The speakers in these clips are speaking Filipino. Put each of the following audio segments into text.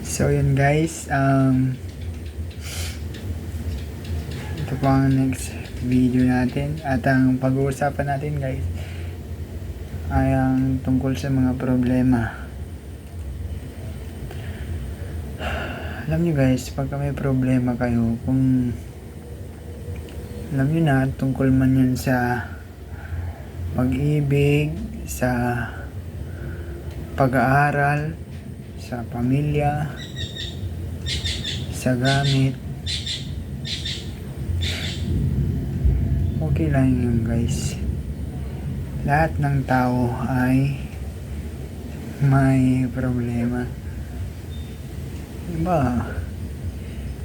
So yun guys, ito po ang next video natin at ang pag-uusapan natin guys ay ang tungkol sa mga problema. Alam nyo guys, pagka may problema kayo, kung alam nyo na tungkol man yun sa pag-ibig, sa pag-aaral, sa pamilya, sa gamit, okay lang yun guys. Lahat ng tao ay may problema. Diba,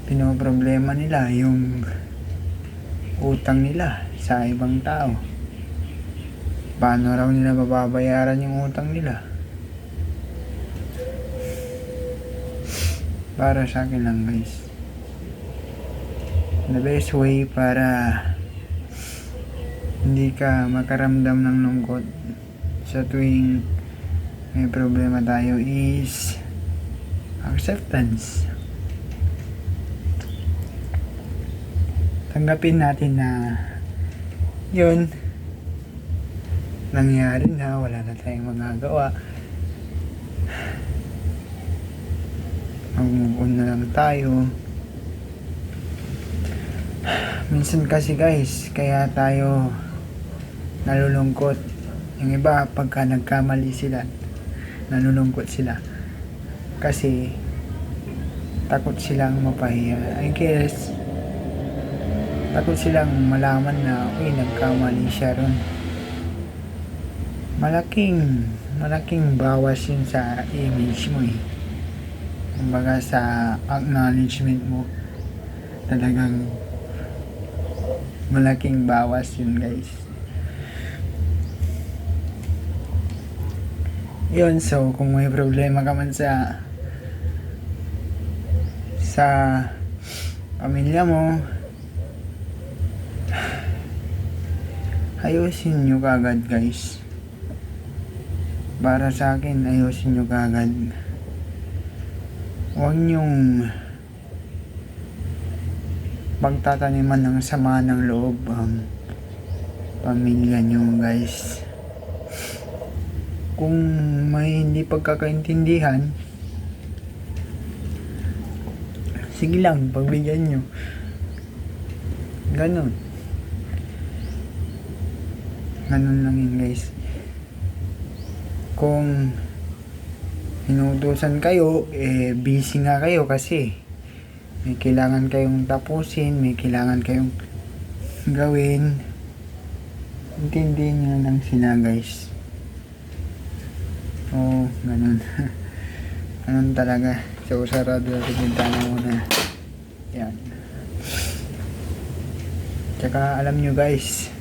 pinoproblema nila yung utang nila sa ibang tao. Paano raw nila mababayaran yung utang nila? Para sa akin lang guys, the best way para hindi ka makaramdam ng lungkot sa tuwing may problema tayo is acceptance. Tanggapin natin na yun, nangyari na, wala na tayong magagawa. Mag-move on na lang tayo. Minsan kasi guys, kaya tayo nalulungkot. Yung iba, pagka nagkamali sila, nalulungkot sila kasi takot silang mapahiya. I guess takot silang malaman na nagkamali siya ron. Malaking bawas yun sa image mo eh. Kumbaga sa acknowledgement mo, talagang malaking bawas yun guys. Yun, so kung may problema ka man sa pamilya mo, ayusin nyo kagad guys. Para sa akin, ayusin nyo kagad. Huwag nyong pagtataniman ng sama ng loob ang pamilya nyo guys. Kung may hindi pagkakaintindihan, sige lang, pagbigyan nyo. Ganon lang yun guys. Kung inuutusan kayo, busy nga kayo kasi may kailangan kayong tapusin, may kailangan kayong gawin. Intindihin nyo lang sila guys. Oo, ganun. Ganun talaga. So, sarado natin yung tanong muna. Yan. Tsaka alam nyo guys,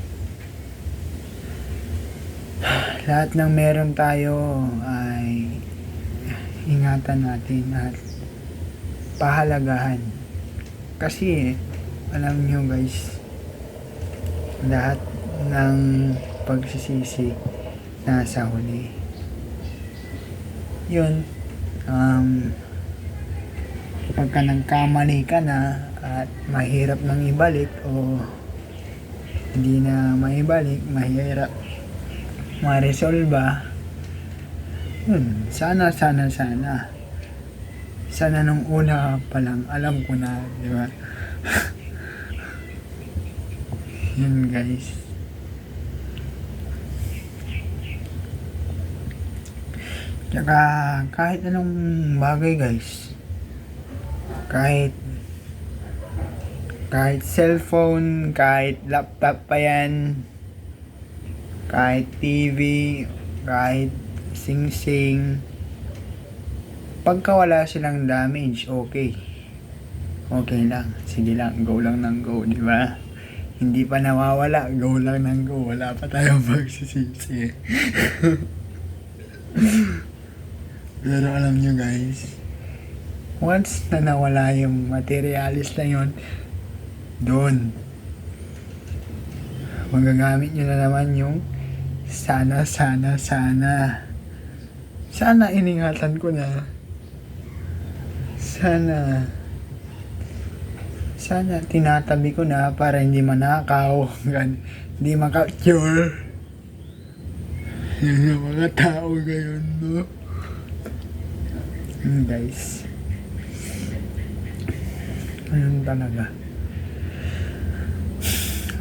lahat ng meron tayo ay ingatan natin at pahalagahan. Kasi alam nyo guys, lahat ng pagsisisi nasa huli. Yun, pagka nagkamali ka na at mahirap nang ibalik o hindi na maibalik, mahirap ma-resolve, yun, sana nung una pa lang alam ko na, di ba? Yun guys. Tsaka kahit anong bagay guys, kahit cellphone, kahit laptop pa yan, kahit TV, kahit sing-sing, pagka wala silang damage, okay lang, sige lang, go lang ng go, di ba? Hindi pa nawawala, go lang ng go, wala pa tayong pagsisisi. Pero alam nyo guys, once na nawala yung materialis na yun, doon magagamit nyo na naman yung sana iningatan ko na sana tinatabi ko na para hindi manakaw, hindi makapture. Yung mga tao ngayon, no? Guys. Ayun talaga.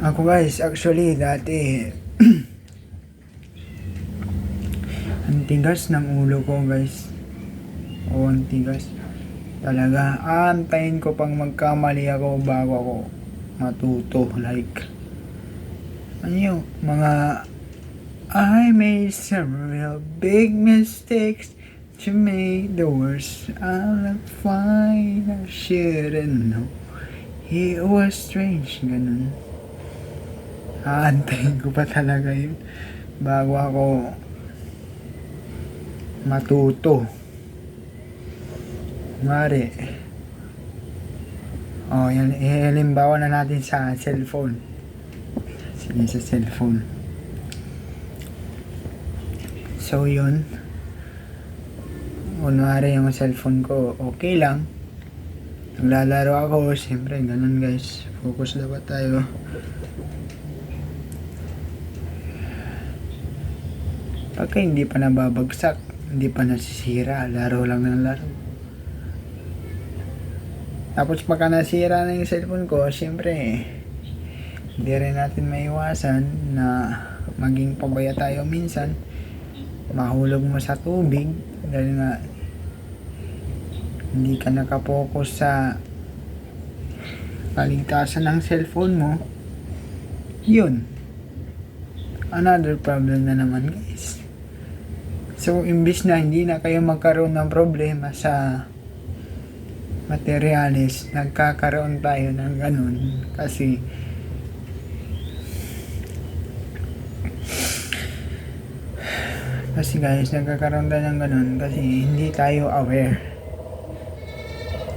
Ako guys, actually dati ang tigas ng ulo ko guys. Ang tigas. Talaga, aantayin ko pang magkamali ako bago ako matuto. Like, ano yung mga I made some real big mistakes to make the worst out of fine. I shouldn't know. It was strange, ganun. Aantayin ko pa talaga yun bago ako matuto. Mari. Yan, halimbawa na natin sa cellphone. Sige, sa cellphone. So, yun. Kunwari yung cellphone ko, okay lang. Naglalaro ako, siyempre, ganun guys. Focus dapat tayo. Pagka hindi pa nababagsak, hindi pa nasisira, laro lang ng laro. Tapos pagka nasira na yung cellphone ko, siyempre, hindi rin natin maiwasan na maging pabaya tayo minsan. Mahulog mo sa tubig dahil nga hindi ka nakapokus sa kaligtasan ng cellphone mo. Yun. Another problem na naman guys. So, imbis na hindi na kayo magkaroon ng problema sa materialis, nagkakaroon tayo ng ganun kasi guys, nagkakaroon tayo ng ganun kasi hindi tayo aware.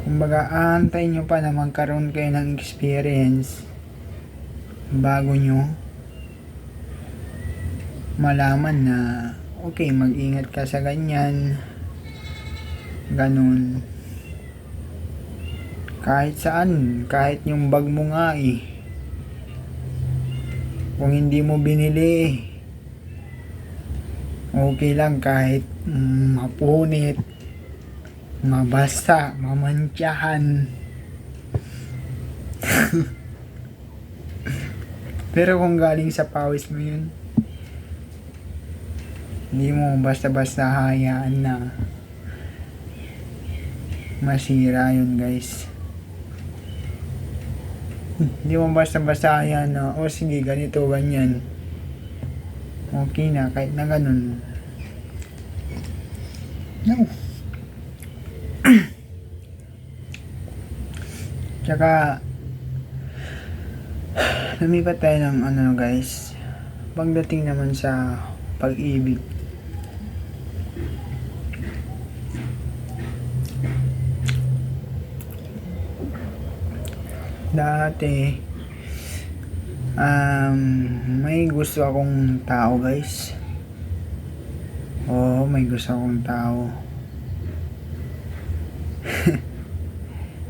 Kumbaga, aantayin nyo pa na magkaroon kayo ng experience bago nyo malaman na okay, mag-ingat ka sa ganyan, ganun. Kahit saan, kahit yung bag mo nga kung hindi mo binili, okay lang kahit mapunit, mabasa, mamantyahan. Pero kung galing sa pawis mo yun, hindi mo basta-basta hayaan na masira yun guys. Hindi mo basta-basta hayaan na sige ganito, ganyan. Okay na, kahit na ganun. No. Tsaka lumipat tayo ng guys. Pagdating naman sa pag-ibig. Dati may gusto akong tao guys. May gusto akong tao.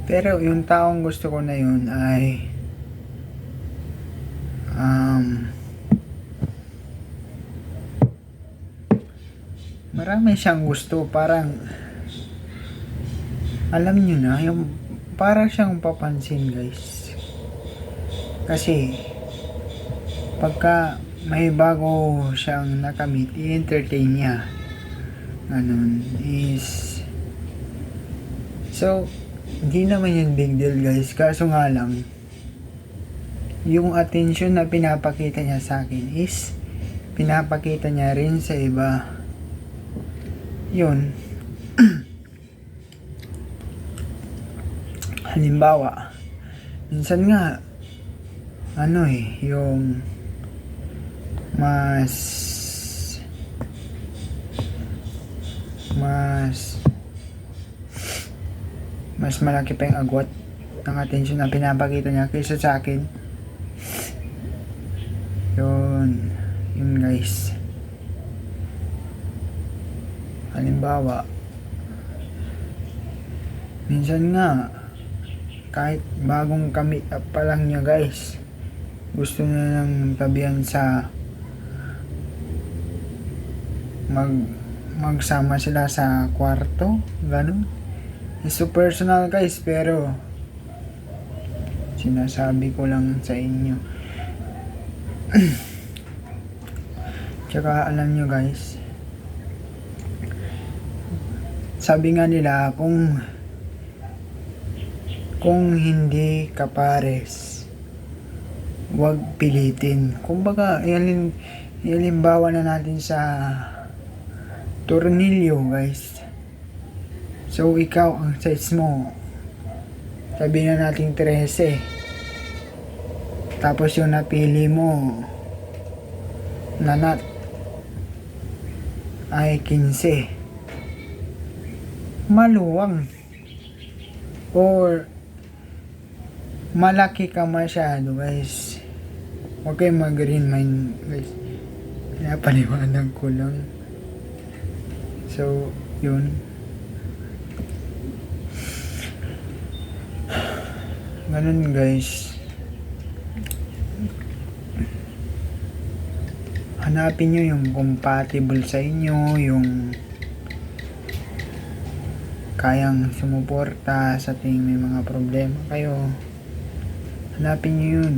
Pero yung taong gusto ko na yun ay marami siyang gusto, parang alam nyo na, yung para siyang papansin guys. Kasi pagka may bago siyang nakamit, i-entertain niya. Ganun is so hindi naman yung big deal guys, kaso nga lang yung attention na pinapakita niya sa akin is pinapakita niya rin sa iba. Yun. Halimbawa, minsan nga yung mas malaki pa yung agwat ng attention na pinapakita niya kaysa sa akin. Yun guys. Halimbawa, Minsan nga, kahit bagong kamit up pa lang niya guys, gusto na nang tabihan sa magsama sila sa kwarto, ganun. So personal guys, pero sinasabi ko lang sa inyo. Tsaka alam nyo guys, sabi nga nila, kung hindi ka pares, wag pilitin. Kumbaga, ilimbawa na natin sa tornilyo guys. So ikaw, ang size mo, sabi na natin 13, tapos yung napili mo na nut ay 15, maluwang or malaki ka masyado guys. Huwag kayong mag-green mind guys, pinapaliwanag ko lang. So yun, ganun guys. Hanapin nyo yung compatible sa inyo, yung kayang sumuporta sa tuwing may mga problema kayo. Hanapin nyo yun.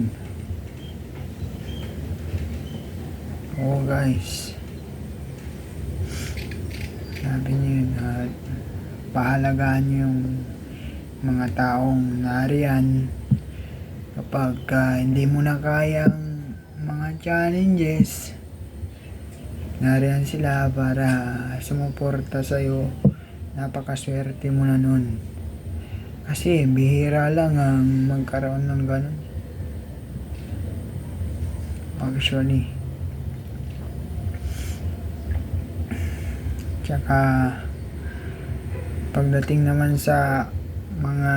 Oo guys, hanapin nyo yun at pahalagaan nyo yung mga taong nariyan kapag hindi mo na kayang mga challenges. Nariyan sila para sumuporta sa'yo. Napakaswerte mo na nun. Kasi bihira lang ang magkaroon ng ganun. Actually. Tsaka pagdating naman sa mga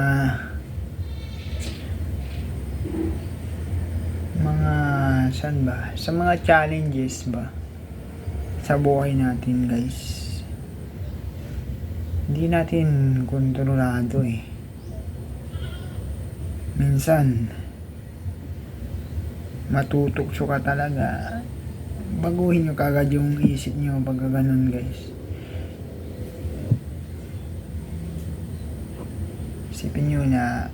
saan ba? Sa mga challenges ba? Sa buhay natin guys, hindi natin kontrolado eh. Minsan matutukso ka talaga, baguhin nyo kagad yung isip nyo pag ganun guys. Isipin nyo na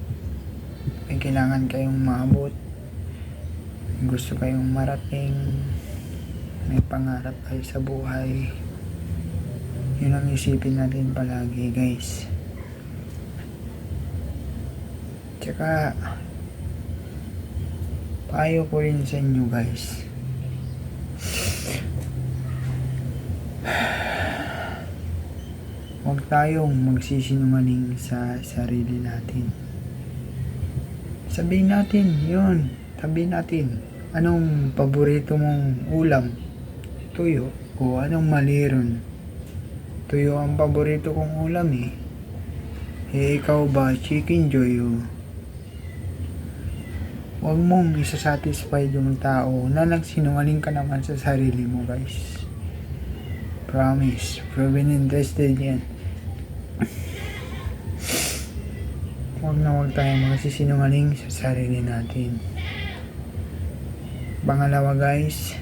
may kailangan kayong maabot, gusto kayong marating, may pangarap kayo sa buhay. Yun ang isipin natin palagi guys. Tsaka payo ko rin sa inyo guys, huwag tayong magsisinungaling sa sarili natin. Sabihin natin yun, sabihin natin anong paborito mong ulam, tuyo, o anong maliron. Tuyo ang paborito kong ulam eh. Ikaw ba, chicken joy o? Huwag mong isasatisfy yung tao na nagsinungaling ka naman sa sarili mo guys. Promise, proven and tested yan. Huwag tayong magsisinungaling sa sarili natin. Pangalawa guys,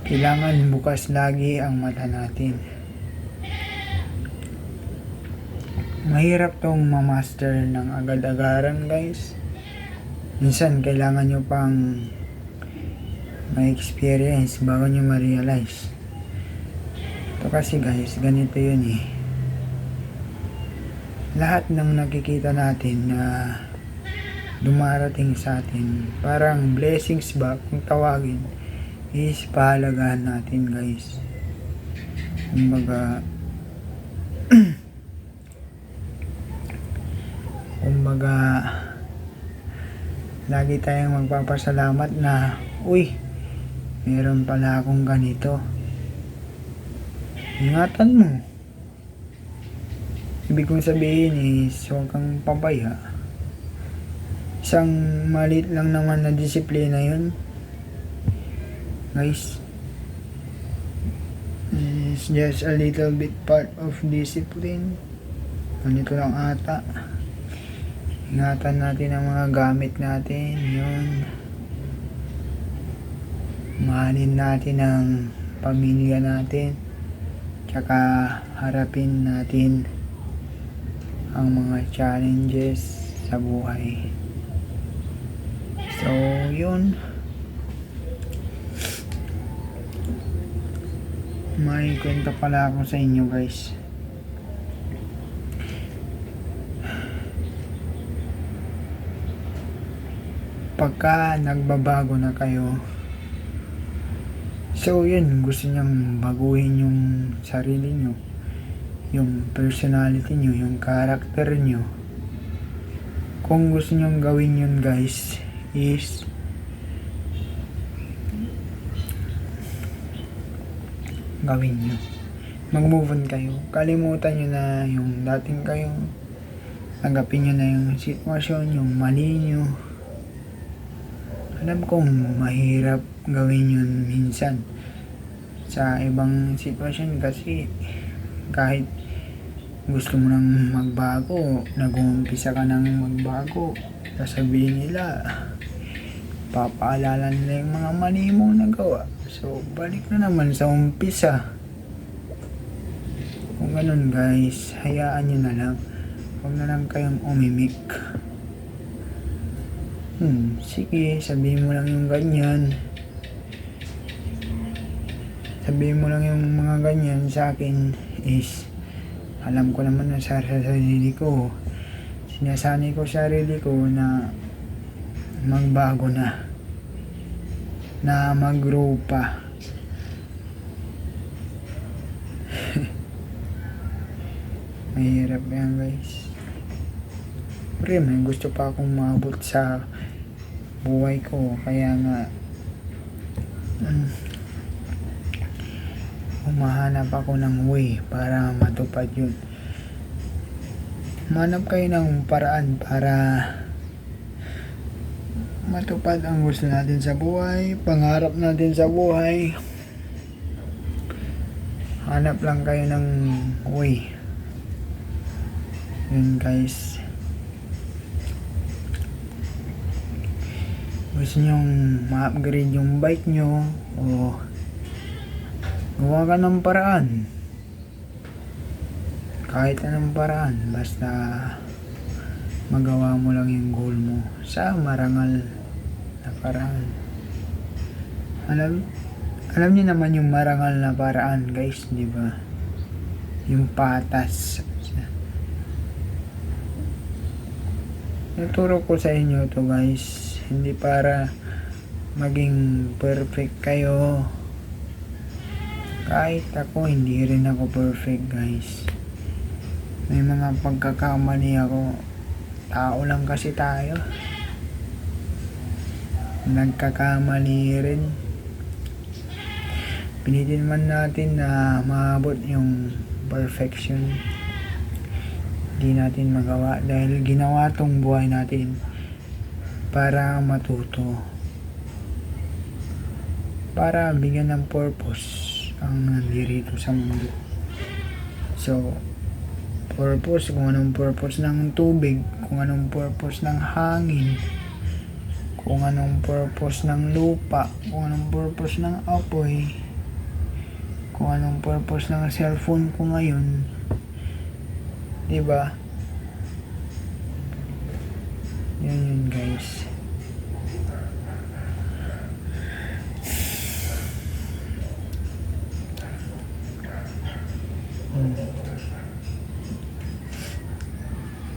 kailangan bukas lagi ang mata natin. Mahirap tong ma-master ng agad-agaran guys. Minsan kailangan nyo pang ma-experience bago nyo ma-realize. Ito kasi guys, ganito yun eh. Lahat ng nakikita natin na dumarating sa atin, parang blessings ba kung tawagin, is pahalagahan natin guys. Kumbaga lagi tayong magpapasalamat na uy, meron pala akong ganito. Ingatan mo. Ibig kong sabihin is huwag kang pabaya. Isang maliit lang naman na disiplina yun guys. It's just a little bit part of discipline. Ganito lang ata. Ingatan natin ang mga gamit natin. Yun. Mahalin natin ang pamilya natin. Tsaka harapin natin ang mga challenges sa buhay. So, yun. May kwento pala ako sa inyo guys. Pagka nagbabago na kayo, so yun, gusto niyang baguhin yung sarili nyo, yung personality nyo, yung character nyo. Kung gusto nyong gawin yun guys, is gawin nyo. Mag-move on kayo. Kalimutan nyo na yung dating kayong, tanggapin nyo na yung sitwasyon, yung mali nyo. Alam kong mahirap gawin yun minsan sa ibang sitwasyon kasi kahit gusto mo nang magbago, nag-uumpisa ka nang magbago, sasabihin nila, papaalala nila yung mga mali mo nagawa. So, balik na naman sa umpisa. Kung ganun guys, hayaan nyo na lang. Huwag na lang kayong umimik. Sige, sabihin mo lang yung ganyan. Sabihin mo lang yung mga ganyan sa akin is alam ko naman na sa sarili ko. Sinasanay ko sa sarili ko na magbago na mag-grow pa. Mahirap yan guys. Pero may gusto pa akong maabot sa buhay ko, kaya nga humahanap ako ng way para matupad yun. Manap kayo ng paraan para matupad ang gusto natin sa buhay, pangarap natin sa buhay. Hanap lang kayo ng way. Yun guys. Gusto nyong ma-upgrade yung bike nyo o gawa ka ng paraan, kahit anong paraan, basta magawa mo lang yung goal mo sa marangal na paraan. Alam niyo naman yung marangal na paraan guys, di ba? Yung patas. Naturo ko sa inyo to guys, hindi para maging perfect kayo. Kahit ako, hindi rin ako perfect guys. May mga pagkakamali ako. Tao lang kasi tayo. Nagkakamali rin. Pinitin man natin na maabot yung perfection. Hindi natin magawa dahil ginawa tong buhay natin para matuto, para bigyan ng purpose ang nandirito sa mundo. So, purpose, kung anong purpose ng tubig, kung anong purpose ng hangin, kung anong purpose ng lupa, kung anong purpose ng apoy, kung anong purpose ng cellphone ko ngayon, diba? Yun guys.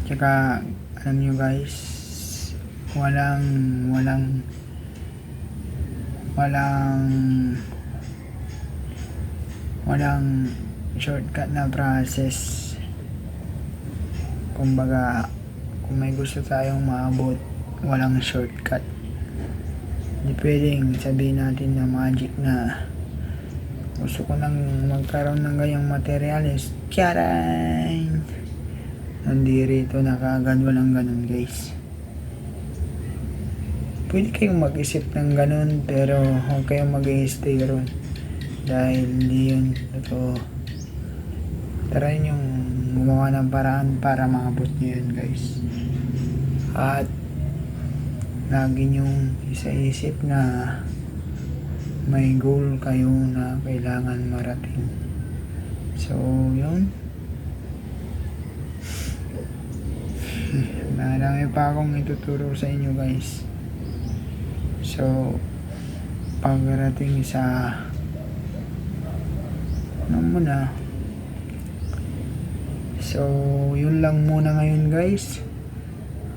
Tsaka alam nyo guys, walang shortcut na process. Kumbaga, kung may gusto tayong maabot, walang shortcut. Hindi pwedeng sabihin natin na magic na gusto ko nang magkaroon ng ganyang materyales, tiyaran! Nandirito na kaagad, walang ganun guys. Pwede kayong mag-isip ng ganun, pero huwag kayong mag-i-stay ron dahil hindi yun totoo. Try yung gumawa ng paraan para maabot nyo yun guys. At lagi nyong isa-isip na may goal kayo na kailangan marating. So yun, marami pa akong ituturo sa inyo guys. So pagdating sa ano muna, so yun lang muna ngayon guys.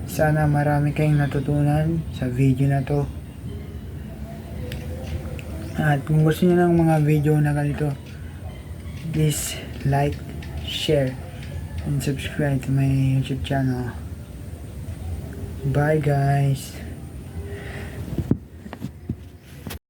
Sana marami kayong natutunan sa video na to. At kung gusto niyo ng mga video na ganito, please like, share, and subscribe to my YouTube channel. Bye guys!